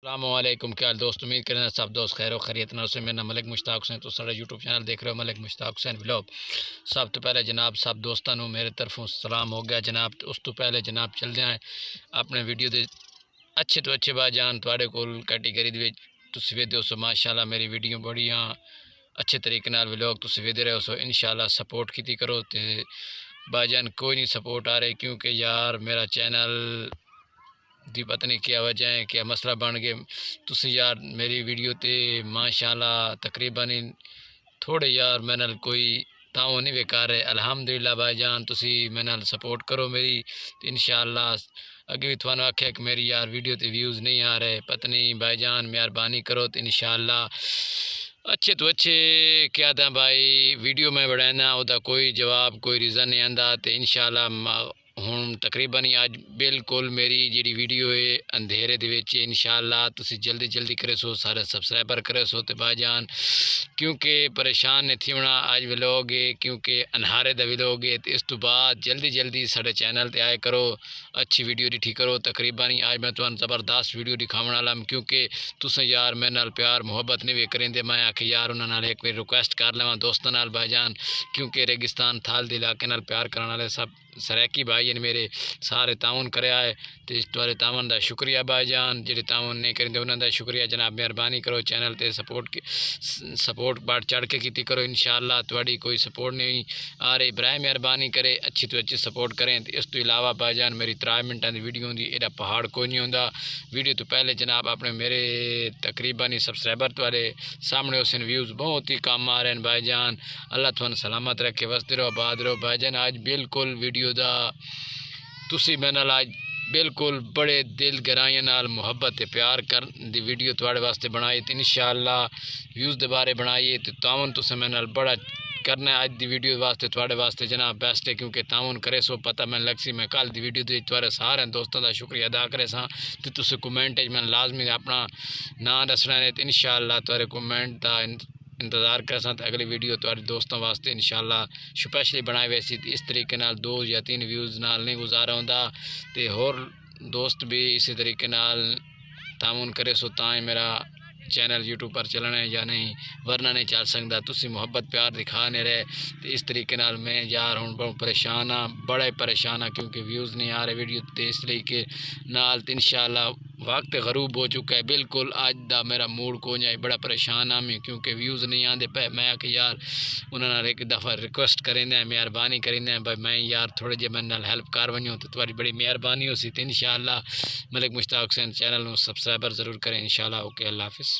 अस्सलामुअलैकुम, क्या हाल दोस्त। उम्मीद करें सब दोस्त खैर खैरियत न से। मेरा नाम मलिक मुश्ताक हुसैन, तो सारा यूट्यूब चैनल देख रहे हो मलिक मुश्ताक हुसैन व्लॉग। सब तो पहले जनाब सब दोस्तों को मेरे तरफों सलाम हो गया जनाब। उस तो पहले जनाब चल जाए अपने वीडियो के अच्छे तो अच्छे भाईजान थोड़े को कैटेगरी तुम वेदे हो सो माशाल्लाह मेरी वीडियो बड़िया अच्छे तरीके नाल व्लॉग तुम वेदे रहे हो सो। इंशाल्लाह सपोर्ट की करो तो भाईजान कोई नहीं सपोर्ट आ रहे, क्योंकि यार मेरा चैनल दी पता नहीं क्या वजह है, क्या मसला बन गया। तुम यार मेरी वीडियो ते माशाल्लाह तकरीबन थोड़े यार मैं नाल कोई ताओ नहीं बेकार है। अल्हम्दुलिल्लाह भाईजान तुम मैं नाल सपोर्ट करो मेरी, तो इंशाल्लाह अगे भी थानू आख्या कि मेरी यार वीडियो ते व्यूज़ नहीं आ रहे, पता नहीं भाईजान मेहरबानी करो तो इंशाल्लाह अच्छे तो अच्छे क्या था भाई वीडियो में बनाना ਉਹਦਾ कोई जवाब कोई रीज़न नहीं आंदा। तो इंशाल्लाह ਹੁਣ तकरीबन ही अज बिल्कुल मेरी जी वीडियो है अंधेरे के इंशाल्लाह तुम जल्दी जल्दी करे सो सारे सबसक्राइबर करे सो तो भाईजान, क्योंकि परेशान नहीं थी होना अज व्लॉग है, क्योंकि अनहारे का व्लॉग है। तो इस तो बाद जल्दी जल्दी साढ़े चैनल पर आए करो, अच्छी वीडियो दिखी करो। तकरीबन ही अज मैं तुम्हें ज़बरदस्त वीडियो दिखाने वाला, क्योंकि तुम यार मेरे नाल प्यार मुहब्बत नहीं वे करें। मैं आखिर यार उन्होंने एक बार रिक्वेस्ट कर लवा दोस्तों नाल भाईजान, क्योंकि रेगिस्तान थाल के इलाके नाल प्यार करने वाले सब सराकी भाई ने मेरे सारे ताउन कराया है। तो इस तुम्हारे तावन का शुक्रिया भाईजान, जो ताउन नहीं करेंगे उन्होंने शुक्रिया जनाब। मेहरबानी करो चैनल पर सपोर्ट बढ़ चढ़ के की करो। इंशाल्लाह थोड़ी कोई सपोर्ट नहीं आ रही, बराए मेहरबानी करे अच्छी तो अच्छी सपोर्ट करें। तो इस तो इलावा भाईजान मेरी 3 मिनटों की वीडियो होंगी, एडा पहाड़ कोई नहीं होंदा। वीडियो तो पहले जनाब अपने मेरे तकरीबन ही सबसक्राइबर वाले सामने उस व्यूज़ बहुत ही कम आ रहे हैं भाईजान। अल्लाह तुहानू सलामत रखे, वसते रहो आबाद रहो भाईजान। आज बिल्कुल वीडियो का तुसी मेरे नाल आज बिल्कुल बड़े दिल गहराइयां नाल मुहब्बत प्यार कर दी वीडियो थोड़े वास्ते बनाई। तो इंशाल्लाह व्यूज़ के बारे बनाइए तो तावन तुसें मेरे नाल बड़ा करना है। अज की वीडियो वास्ते थोड़े वास्ते जनाब बेस्ट है, क्योंकि तावन करे सो पता मैं लग सी मैं कल की वीडियो तो थोड़े सारे दोस्तों का शुक्रिया अदा करे सा। तो तुम कमेंट मैं लाजमी अपना नाम दसना है। तो इंशाल्लाह थोड़े कमेंट का इंतज़ार कर सा। अगली वीडियो थोड़े दोस्तों वास्ते इंशाल्लाह स्पैशली बनाई वैसी इस तरीके नाल 2 या 3 व्यूज़ नाल नहीं गुजारा होंदा। तो होर दोस्त भी इसी तरीके नाल तामुन करे सो ताई मेरा चैनल यूट्यूब पर चलना है या नहीं, वरना नहीं चल सकता। तुम मुहब्बत प्यार दिखा नहीं रहे। तो इस तरीके नाल मैं यार हूँ बहुत परेशान हाँ, बड़े परेशान हाँ, क्योंकि व्यूज़ नहीं आ रहे वीडियो। तो इस तरीके नाल तो इंशाल्लाह वक्त गरूब हो चुका है बिल्कुल। अज का मेरा मूड को जाए बड़ा परेशान हाँ मैं, क्योंकि व्यूज़ नहीं आते पे। मैं कि यार उन्होंने एक दफ़ा रिक्वेस्ट करेंगे मेहरबानी करेंगे भाई मैं यार थोड़े जे मेरे नाल हेल्प कर वनो तो तुम्हारी बड़ी मेहरबानी हो सी। तो इंशाल्लाह मलिक मुश्ताक हुसैन चैनल में सबसक्राइबर ज़रूर करें इंशाल्लाह। ओके, अल्लाह हाफिज़।